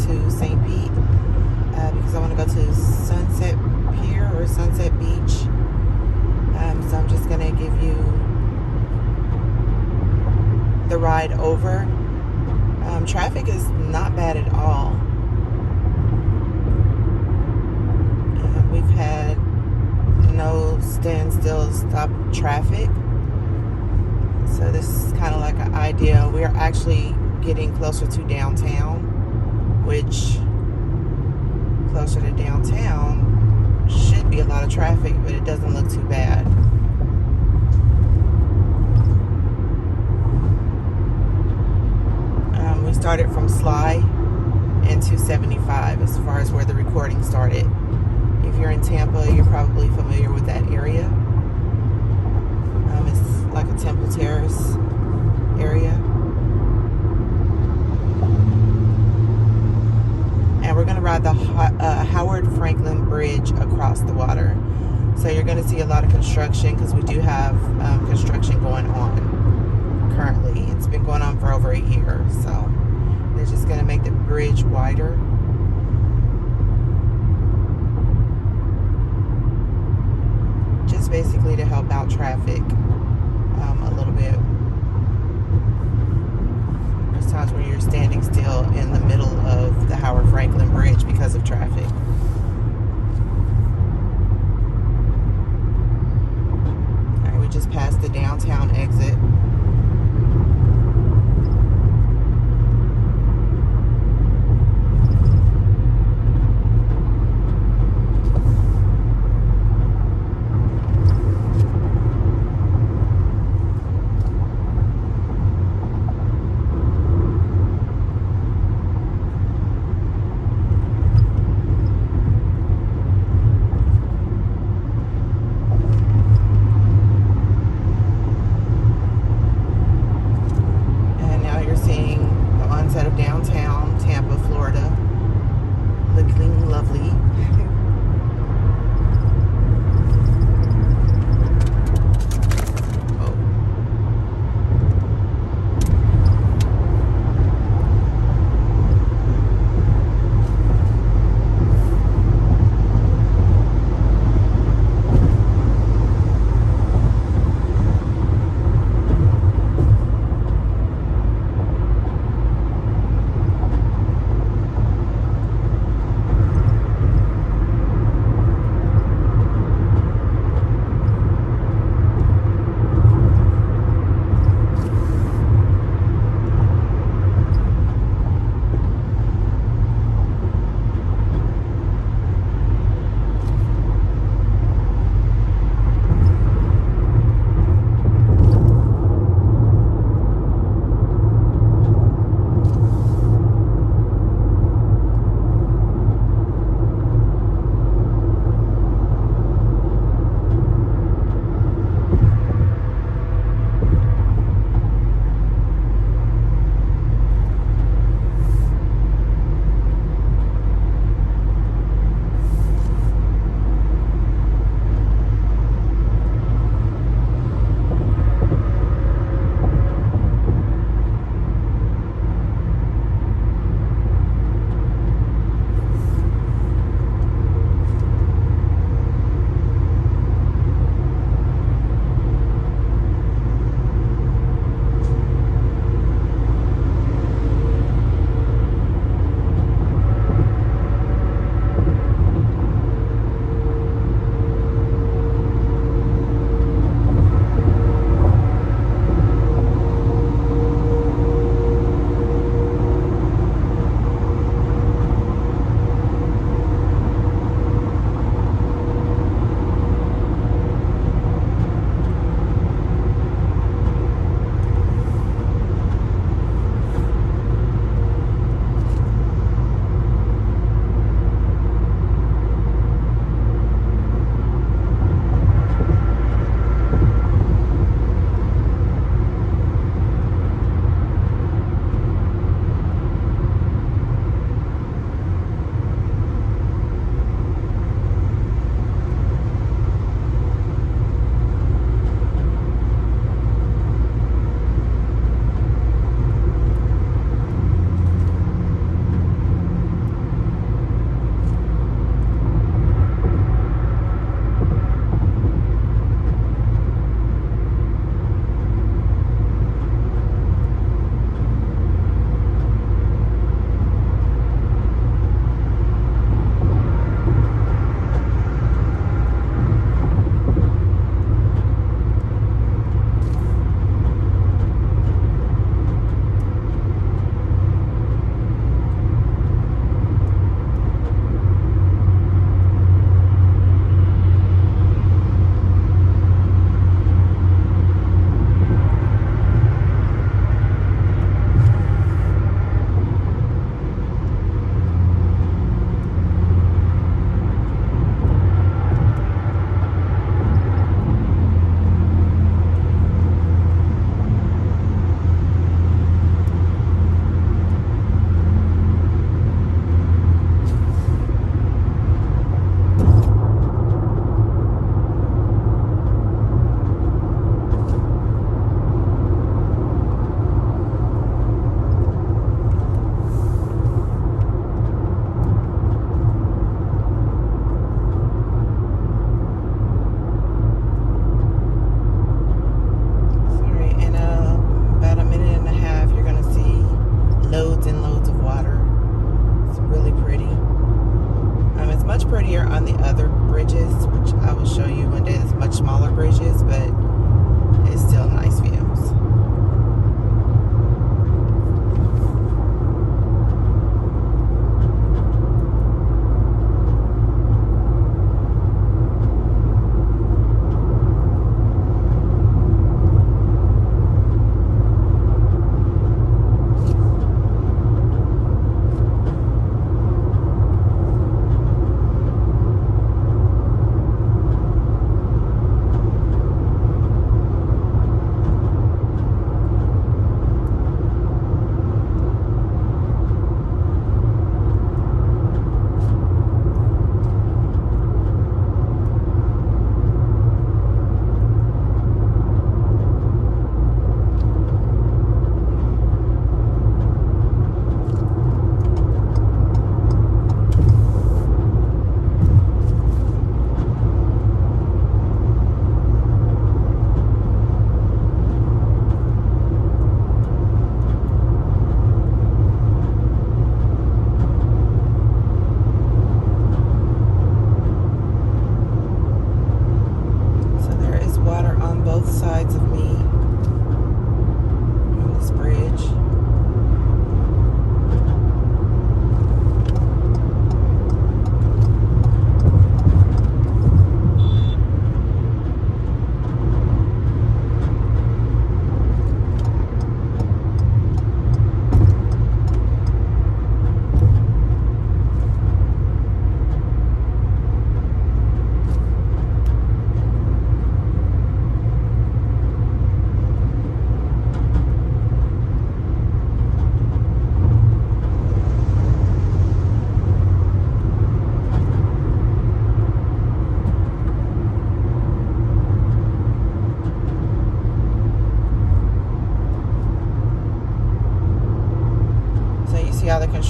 to St. Pete because I want to go to Sunset Pier or Sunset Beach. So I'm just going to give you the ride over. Traffic is not bad at all. We've had no standstill stop traffic. So this is kind of like an idea. We're actually getting closer to downtown, which closer to downtown should be a lot of traffic, but it doesn't look too bad. We started from Sly and 275 as far as where the recording started. If you're in Tampa, you're probably familiar with that area. It's like a Temple Terrace area. And we're going to ride the Howard Frankland Bridge across the water. So you're going to see a lot of construction because we do have construction going on currently. It's been going on for over a year. So they're just going to make the bridge wider. Just basically to help out traffic a little bit. There's times where you're standing still in the middle of the Howard Frankland Bridge because of traffic. All right, we just passed the downtown exit.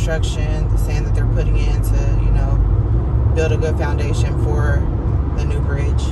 construction, saying that they're putting in to, you know, build a good foundation for the new bridge.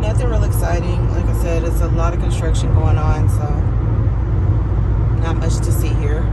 Nothing real exciting. Like I said, it's a lot of construction going on, so not much to see here.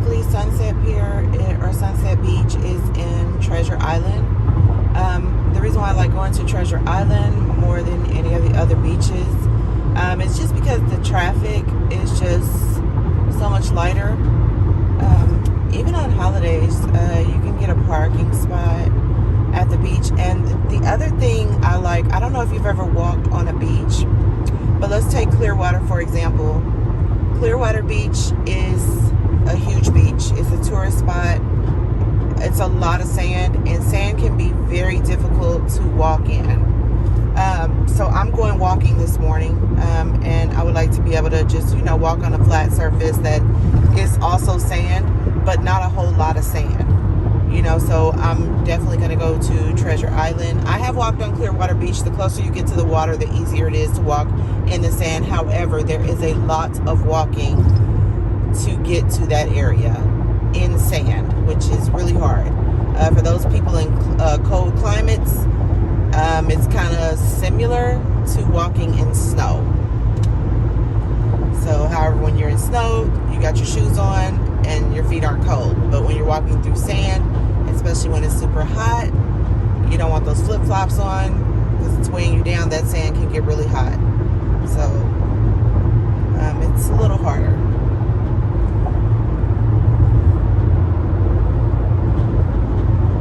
basically Sunset Pier or Sunset Beach is in Treasure Island. The reason why I like going to Treasure Island more than any of the other beaches, it's just because the traffic is just so much lighter. Even on holidays, you can get a parking spot at the beach. And the other thing I like, I don't know if you've ever walked on a beach, but let's take Clearwater for example. Clearwater Beach is a huge beach. It's a tourist spot. It's a lot of sand, and sand can be very difficult to walk in. So I'm going walking this morning, and I would like to be able to just, walk on a flat surface that is also sand, but not a whole lot of sand. So I'm definitely going to go to Treasure Island. I have walked on Clearwater Beach. The closer you get to the water, the easier it is to walk in the sand. However, there is a lot of walking to get to that area in sand, which is really hard. For those people in cold climates, it's kind of similar to walking in snow. So, however, when you're in snow, you got your shoes on and your feet aren't cold. But when you're walking through sand, especially when it's super hot, you don't want those flip-flops on because it's weighing you down. That sand can get really hot. So, it's a little harder.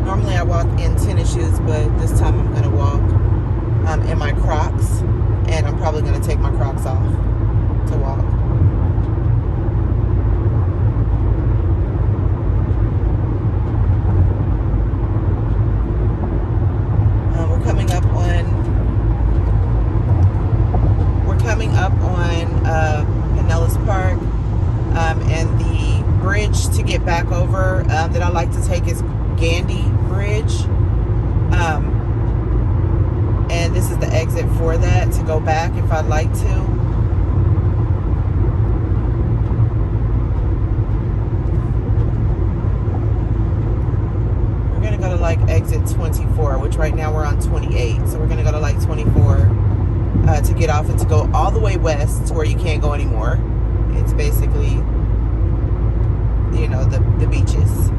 Normally I walk in tennis shoes, but this time I'm going to walk in my Crocs, and I'm probably going to take my Crocs off to walk. We're coming up on Pinellas Park, and the bridge to get back over that I like to take is Gandy Bridge, and this is the exit for that to go back if I'd like to. We're going to go to like exit 24, which right now we're on 28, so we're going to go to like 24 to get off and to go all the way west to where you can't go anymore. It's basically, the beaches.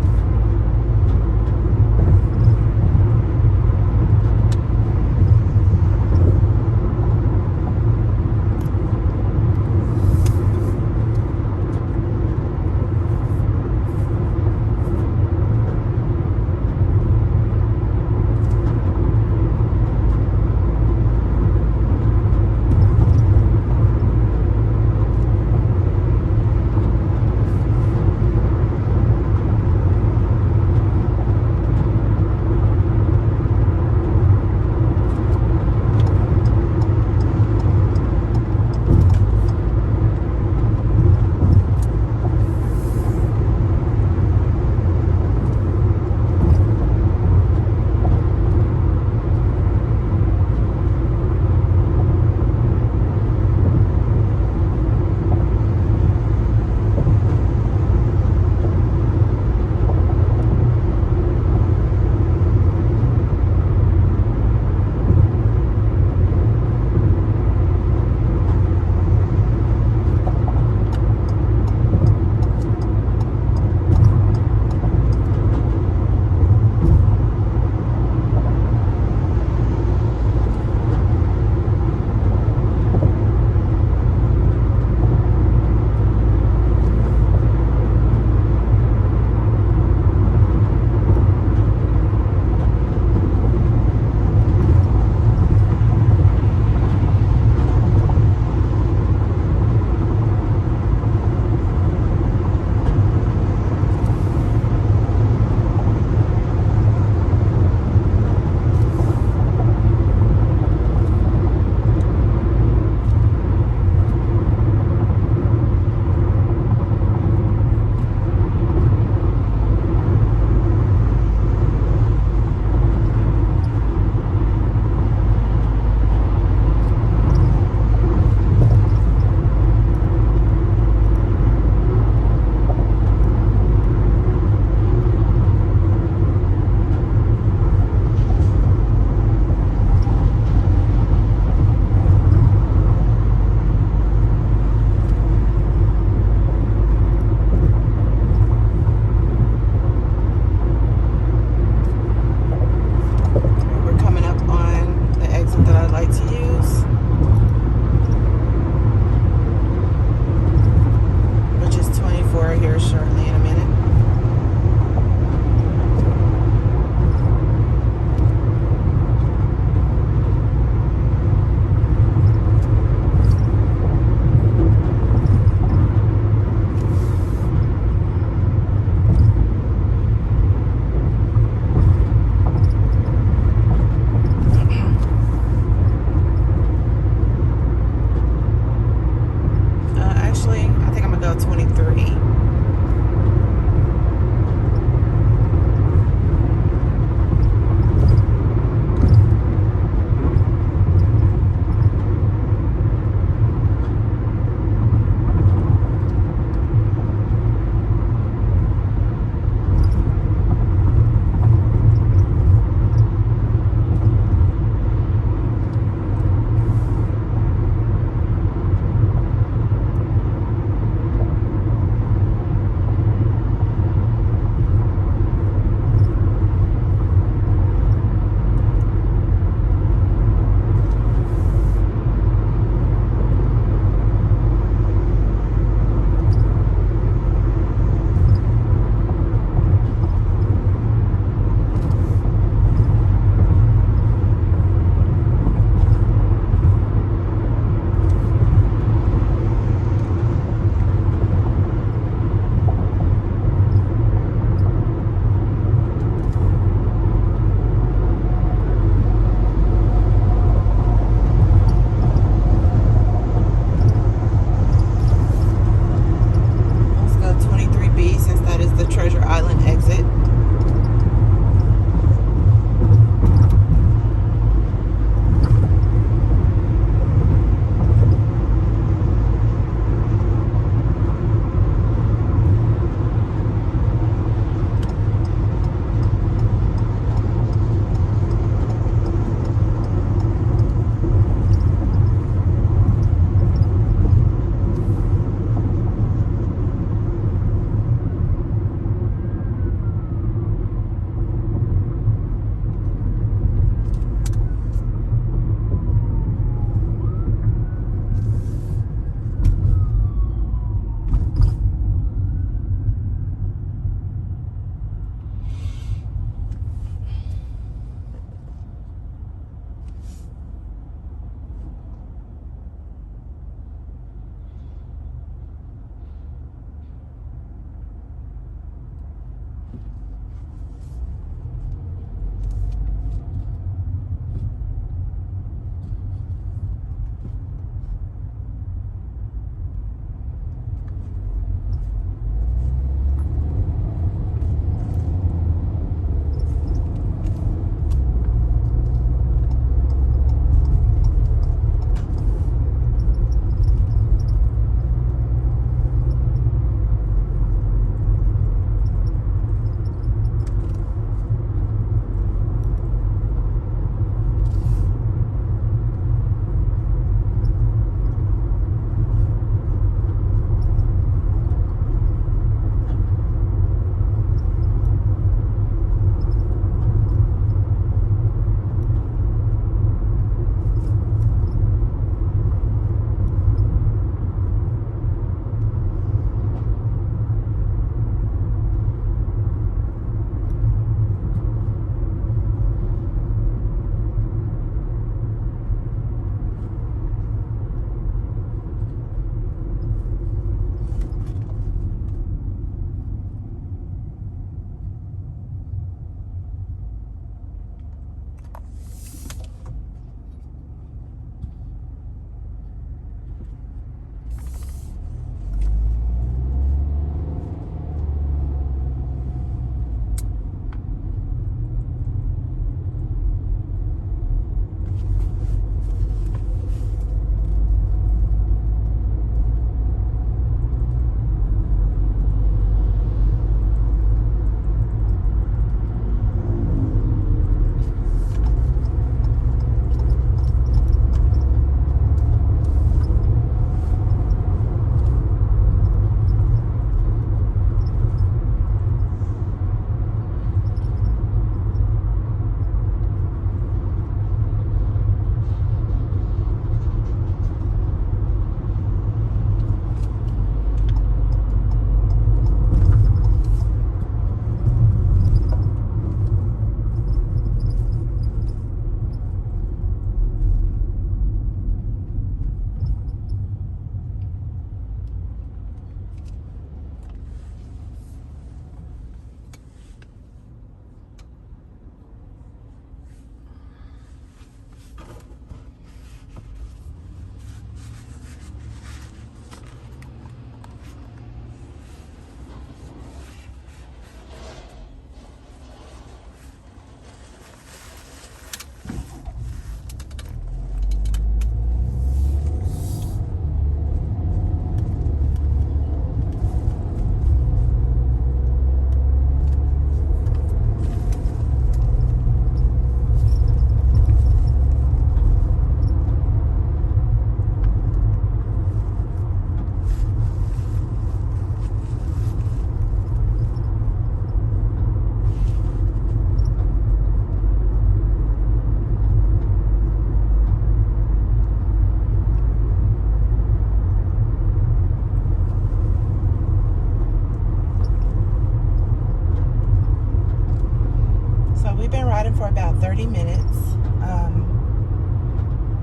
about 30 minutes.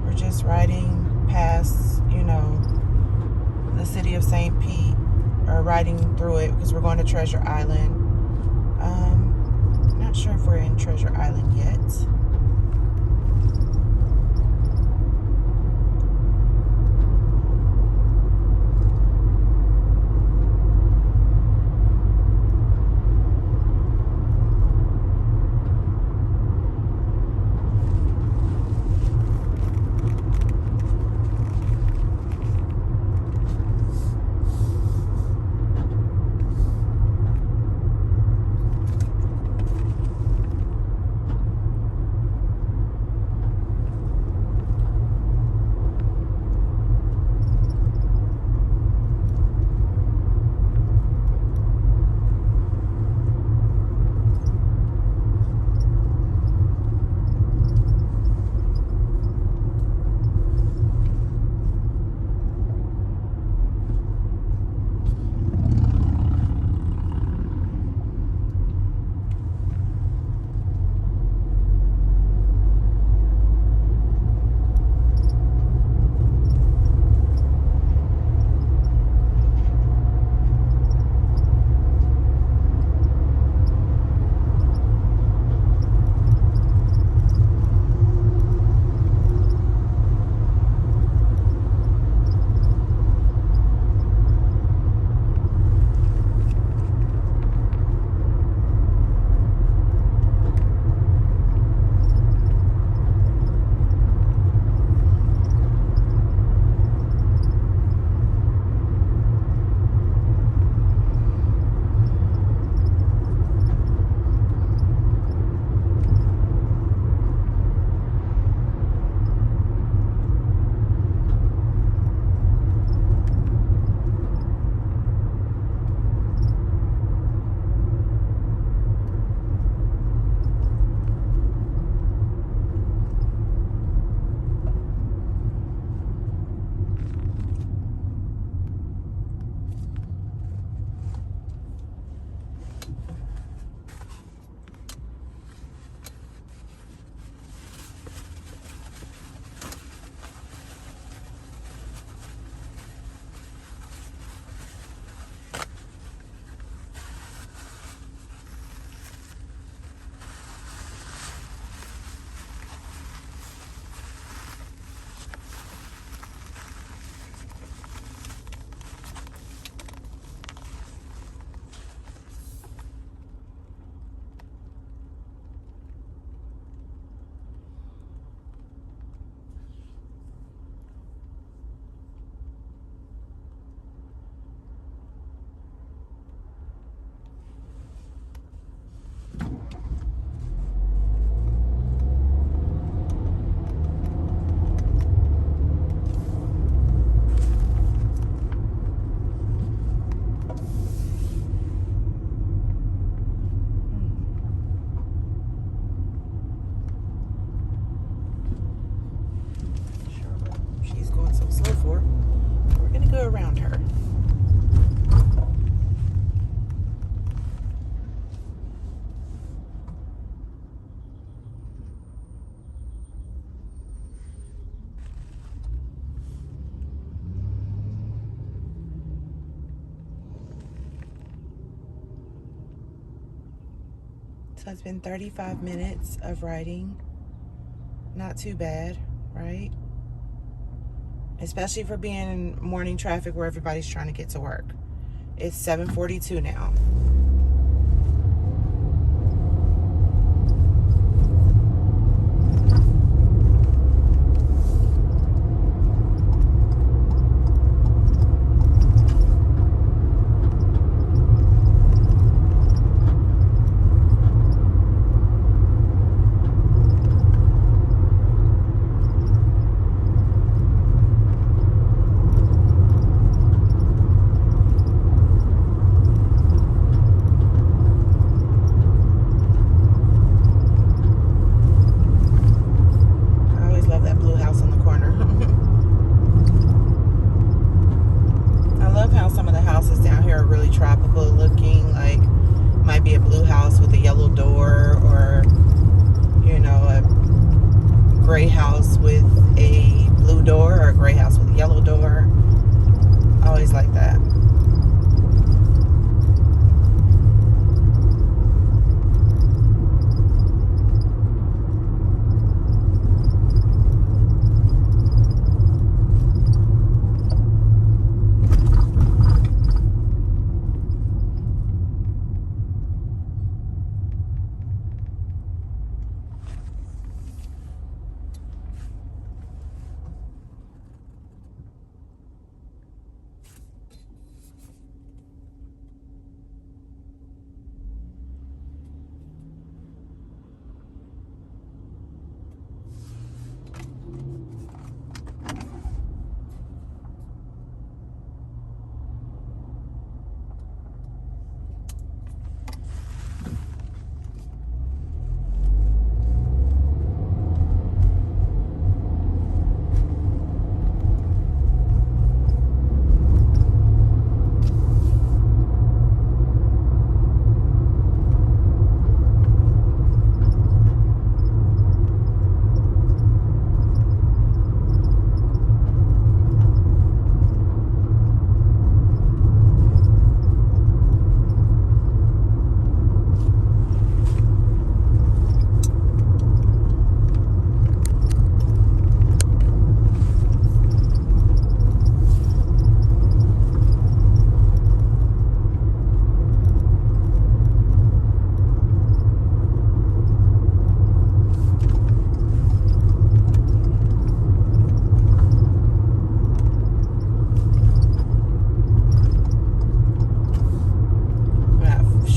We're just riding past, the city of St. Pete, or riding through it because we're going to Treasure Island. Not sure if we're in Treasure Island yet. Go around her. So it's been 35 minutes of riding. Not too bad, right? Especially for being in morning traffic where everybody's trying to get to work. It's 7:42 now.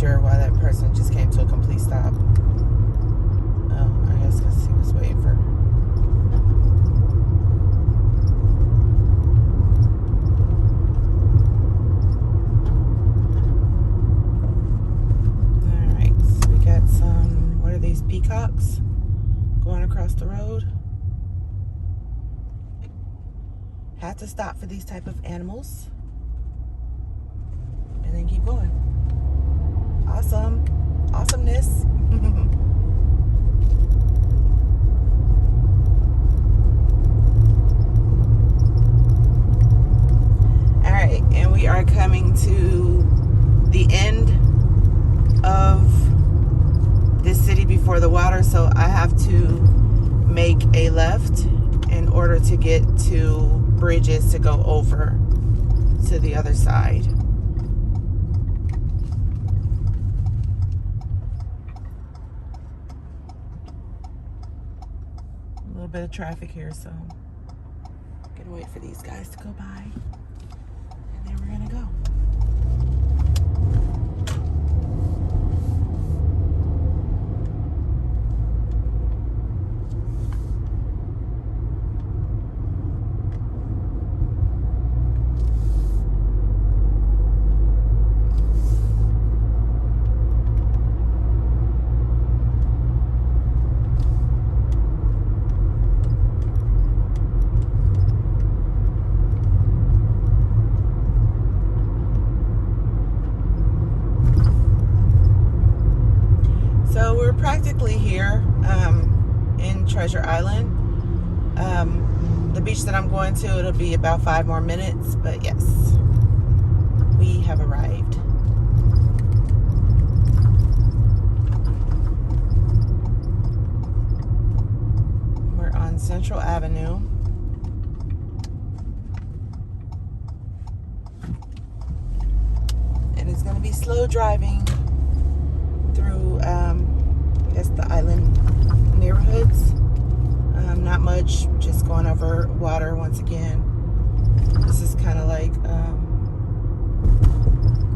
sure why that person just came to a complete stop. Oh, I guess because he was waiting for... Alright, so we got some, what are these, peacocks going across the road. Had to stop for these type of animals. And then keep going. Awesome. Awesomeness. Alright, and we are coming to the end of this city before the water, so I have to make a left in order to get to bridges to go over to the other side. A little bit of traffic here, so I'm gonna wait for these guys to go by, and then we're gonna go. Practically here in Treasure Island. The beach that I'm going to, it'll be about 5 more minutes, but yes, we have arrived. We're on Central Avenue. And it's going to be slow driving through I guess the island neighborhoods. Not much, just going over water once again. This is kind of like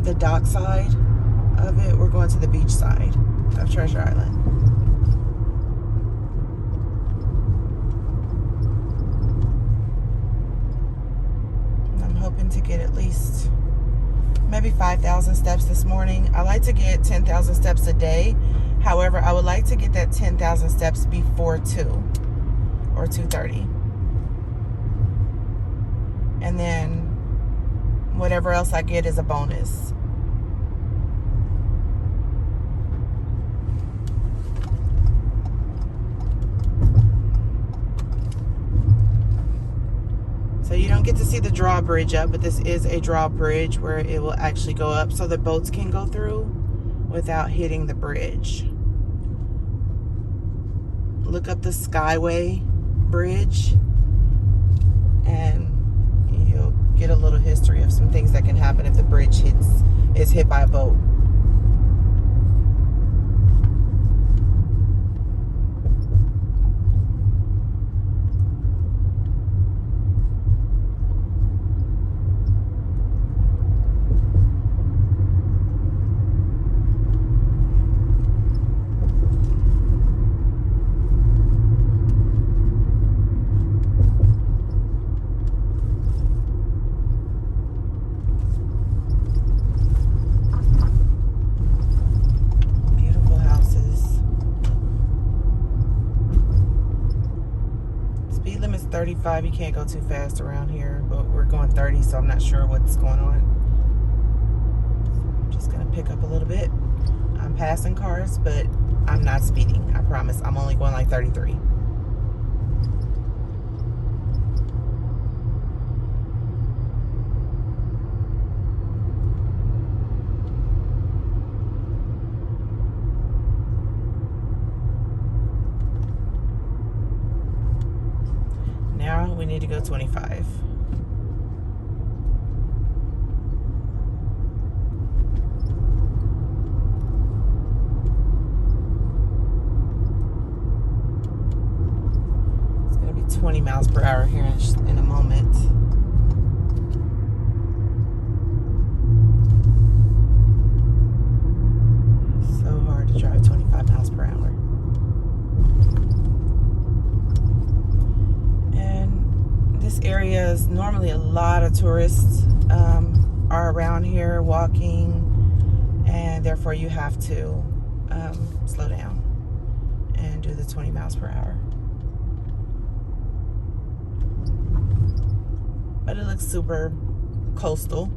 the dock side of it. We're going to the beach side of Treasure Island. And I'm hoping to get at least maybe 5,000 steps this morning. I like to get 10,000 steps a day. However, I would like to get that 10,000 steps before 2 or 2:30. And then whatever else I get is a bonus. So you don't get to see the drawbridge up, but this is a drawbridge where it will actually go up so the boats can go through without hitting the bridge. Look up the Skyway Bridge and you'll get a little history of some things that can happen if the bridge is hit by a boat. Speed limit's 35. You can't go too fast around here, but we're going 30, so I'm not sure what's going on. I'm just gonna pick up a little bit. I'm passing cars, but I'm not speeding. I promise. I'm only going like 33. Now we need to go 25. It's going to be 20 miles per hour here in a moment. because normally a lot of tourists are around here walking, and therefore you have to slow down and do the 20 miles per hour. But it looks super coastal.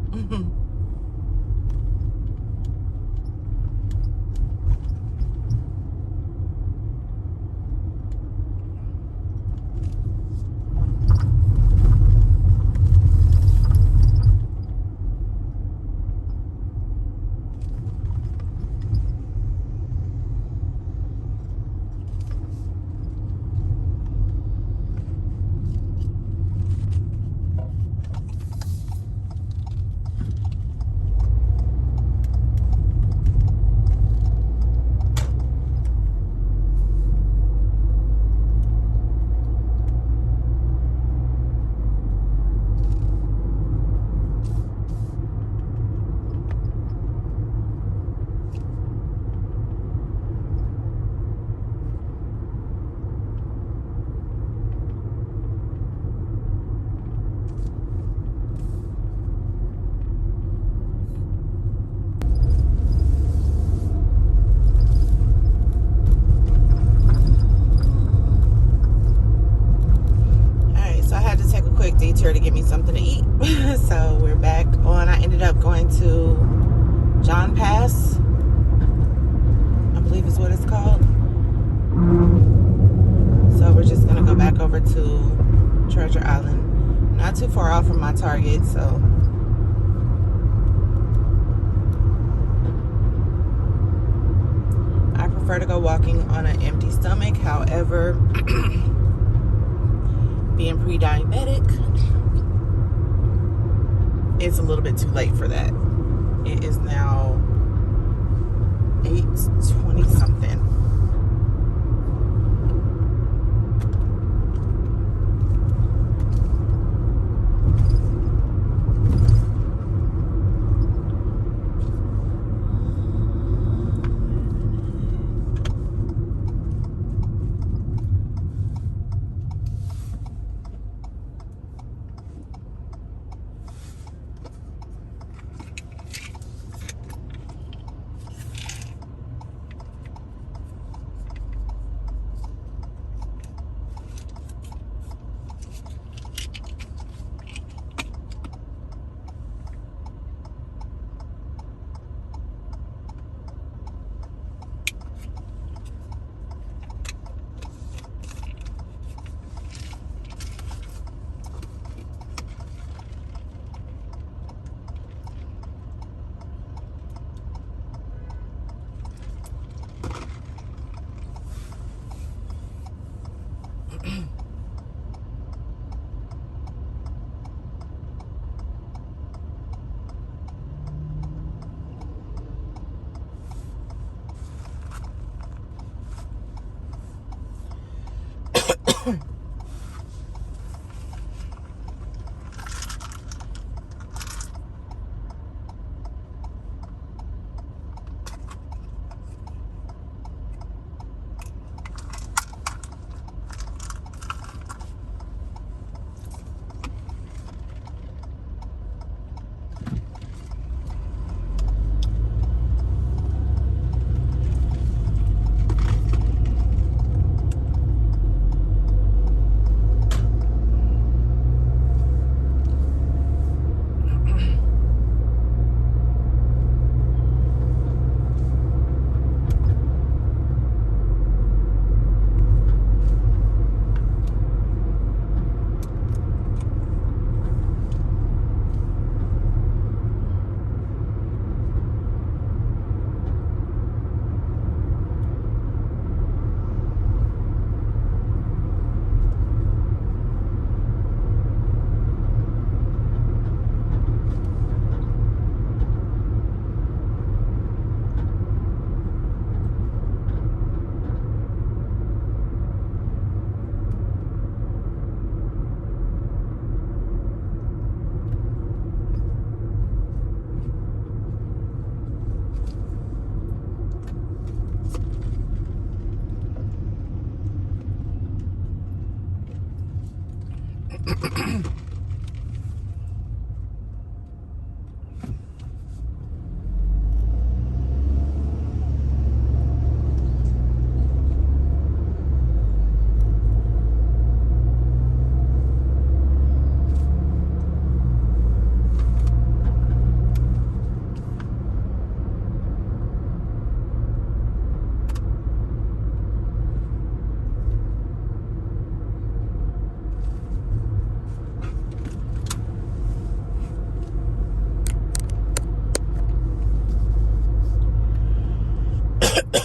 Detour to get me something to eat. So we're back on. I ended up going to John Pass, I believe is what it's called. So we're just gonna go back over to Treasure Island. Not too far off from my target, so I prefer to go walking on an empty stomach. However, being pre-diabetic, it's a little bit too late for that. It is now 8:20 something.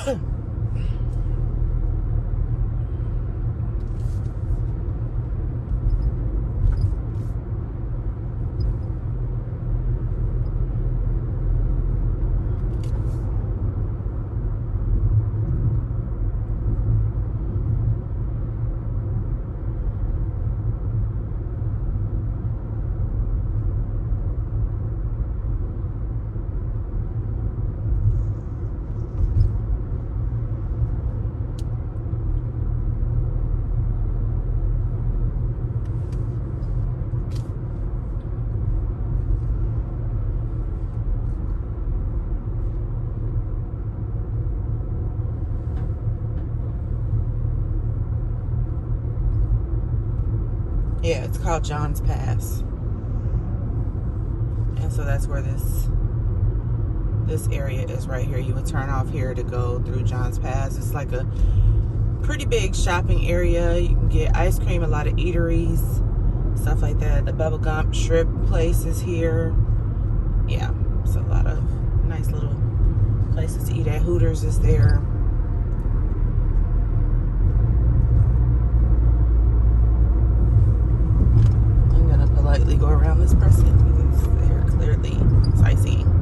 Yeah, it's called John's Pass. And so that's where this area is right here. You would turn off here to go through John's Pass. It's like a pretty big shopping area. You can get ice cream, a lot of eateries, stuff like that. The bubblegum shrimp place is here. Yeah, it's a lot of nice little places to eat at. Hooters is there. I'm gonna politely go around this person because they're clearly sightseeing.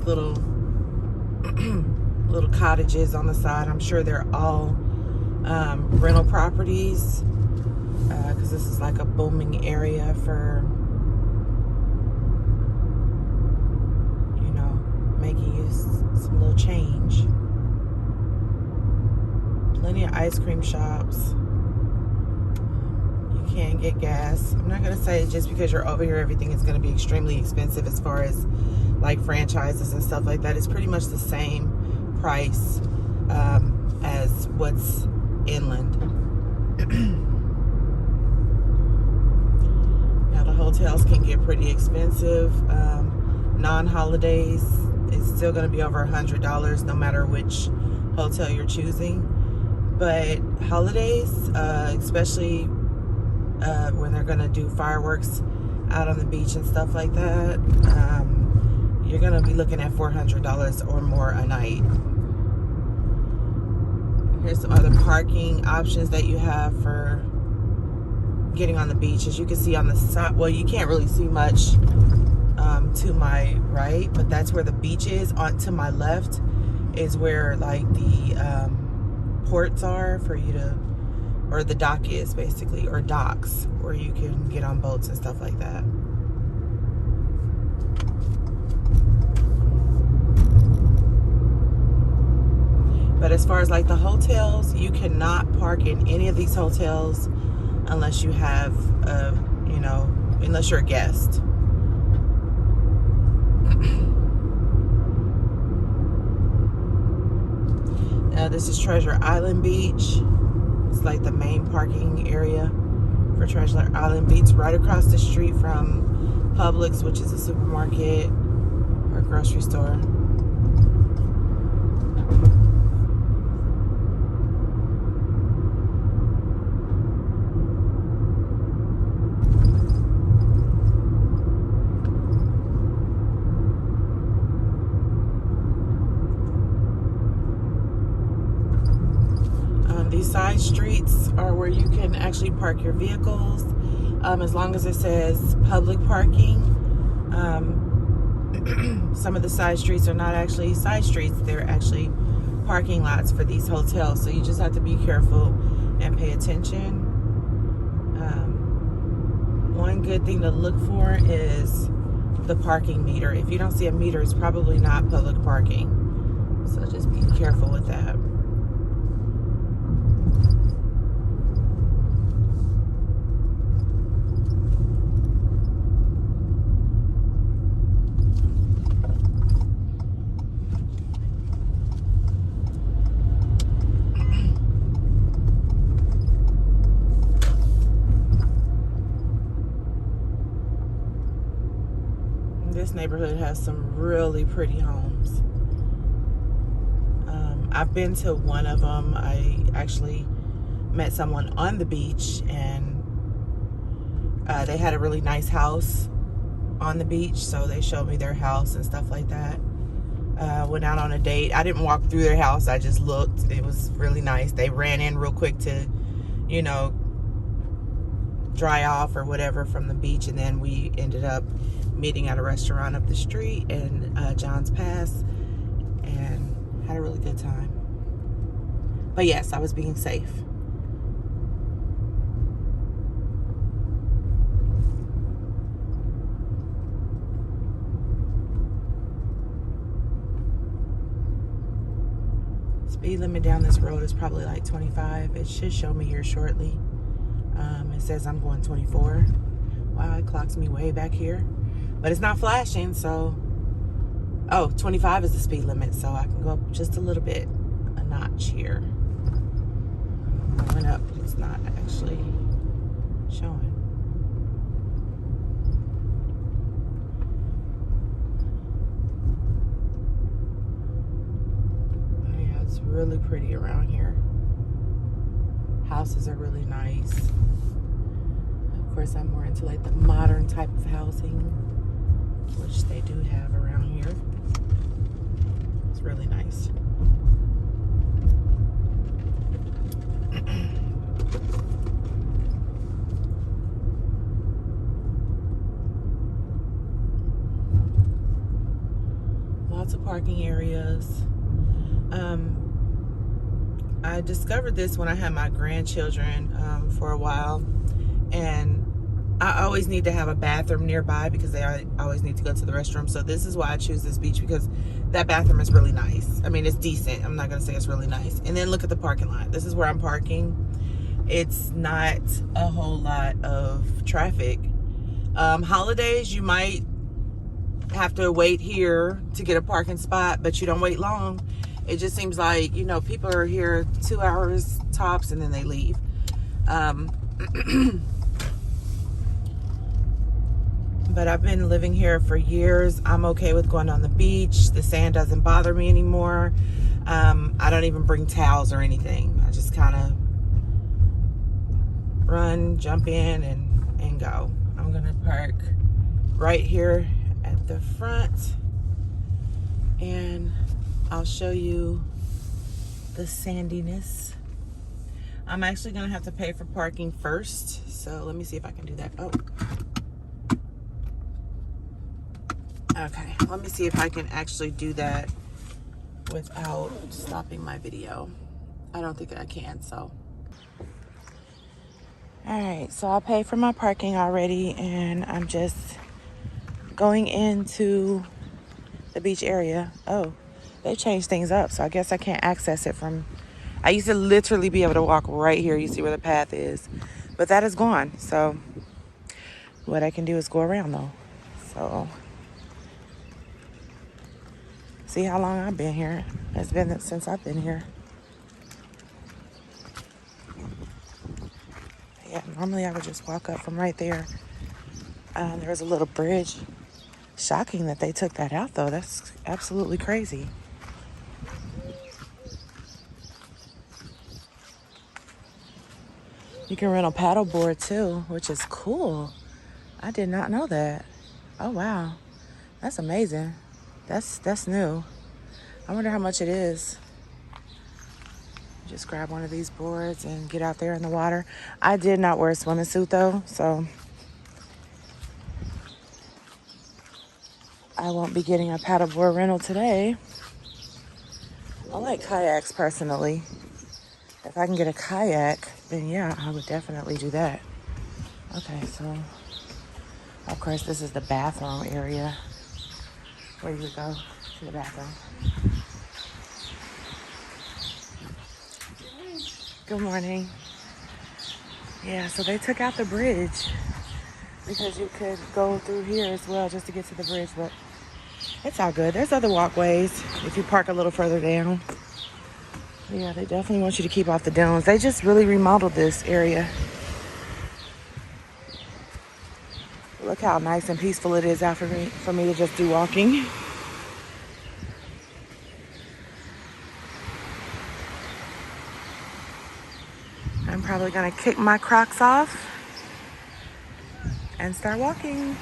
Little little cottages on the side. I'm sure they're all rental properties because this is like a booming area for, you know, making you some little change. Plenty of ice cream shops. You can get gas. I'm not going to say just because you're over here everything is going to be extremely expensive as far as like franchises and stuff like that. It's pretty much the same price as what's inland. Now the hotels can get pretty expensive. Non-holidays, it's still going to be over $100 no matter which hotel you're choosing. But holidays, especially when they're going to do fireworks out on the beach and stuff like that, you're going to be looking at $400 or more a night. Here's some other parking options that you have for getting on the beach. As you can see on the side, well, you can't really see much to my right, but that's where the beach is. On to my left is where like the ports are for you to, or the dock is basically, or docks where you can get on boats and stuff like that. But as far as like the hotels, you cannot park in any of these hotels unless you have, you know, unless you're a guest. Now this is Treasure Island Beach. It's like the main parking area for Treasure Island Beach, right across the street from Publix, which is a supermarket or grocery store. These side streets are where you can actually park your vehicles, as long as it says public parking. Some of the side streets are not actually side streets, they're actually parking lots for these hotels, so you just have to be careful and pay attention. One good thing to look for is the parking meter. If you don't see a meter, it's probably not public parking, so just be careful with that. This neighborhood has some really pretty homes. I've been to one of them. I actually met someone on the beach, and they had a really nice house on the beach, so they showed me their house and stuff like that. Went out on a date. I didn't walk through their house. I just looked. It was really nice. They ran in real quick to, you know, dry off or whatever from the beach, and then we ended up meeting at a restaurant up the street in John's Pass and had a really good time. But yes, I was being safe. Speed limit down this road is probably like 25. It should show me here shortly. It says I'm going 24. Wow, it clocks me way back here. But it's not flashing, so... Oh, 25 is the speed limit, so I can go up just a little bit, a notch here. I went up, but it's not actually showing. Oh yeah, it's really pretty around here. Houses are really nice. Of course, I'm more into like the modern type of housing, which they do have around here. It's really nice. Lots of parking areas. I discovered this when I had my grandchildren for a while, and I always need to have a bathroom nearby because they always need to go to the restroom. So this is why I choose this beach, because that bathroom is really nice. I mean, it's decent. I'm not going to say it's really nice. And then look at the parking lot. This is where I'm parking. It's not a whole lot of traffic. Holidays, you might have to wait here to get a parking spot, but you don't wait long. It just seems like, you know, people are here 2 hours tops and then they leave. But I've been living here for years. I'm okay with going on the beach. The sand doesn't bother me anymore. I don't even bring towels or anything. I just kind of run, jump in, and go. I'm gonna park right here at the front, and I'll show you the sandiness. I'm actually gonna have to pay for parking first, so let me see if I can do that. Oh. Okay, let me see if I can actually do that without stopping my video. I don't think I can, so. All right, so I paid for my parking already, and I'm just going into the beach area. Oh, they changed things up, so I guess I can't access it from... I used to literally be able to walk right here. You see where the path is, but that is gone. So what I can do is go around though. So see how long I've been here. It's been since I've been here. Yeah, normally I would just walk up from right there. There was a little bridge. Shocking that they took that out though. That's absolutely crazy. You can rent a paddle board too, which is cool. I did not know that. Oh wow, that's amazing. That's new. I wonder how much it is. Just grab one of these boards and get out there in the water. I did not wear a swimming suit though, so I won't be getting a paddleboard rental today. I like kayaks personally. If I can get a kayak, then yeah, I would definitely do that. Okay, so of course this is the bathroom area where you would go to the bathroom. Good morning. Yeah, so they took out the bridge because you could go through here as well just to get to the bridge, but it's all good. There's other walkways if you park a little further down. Yeah, they definitely want you to keep off the dunes. They just really remodeled this area. Look how nice and peaceful it is out for me to just do walking. I'm probably gonna kick my Crocs off and start walking.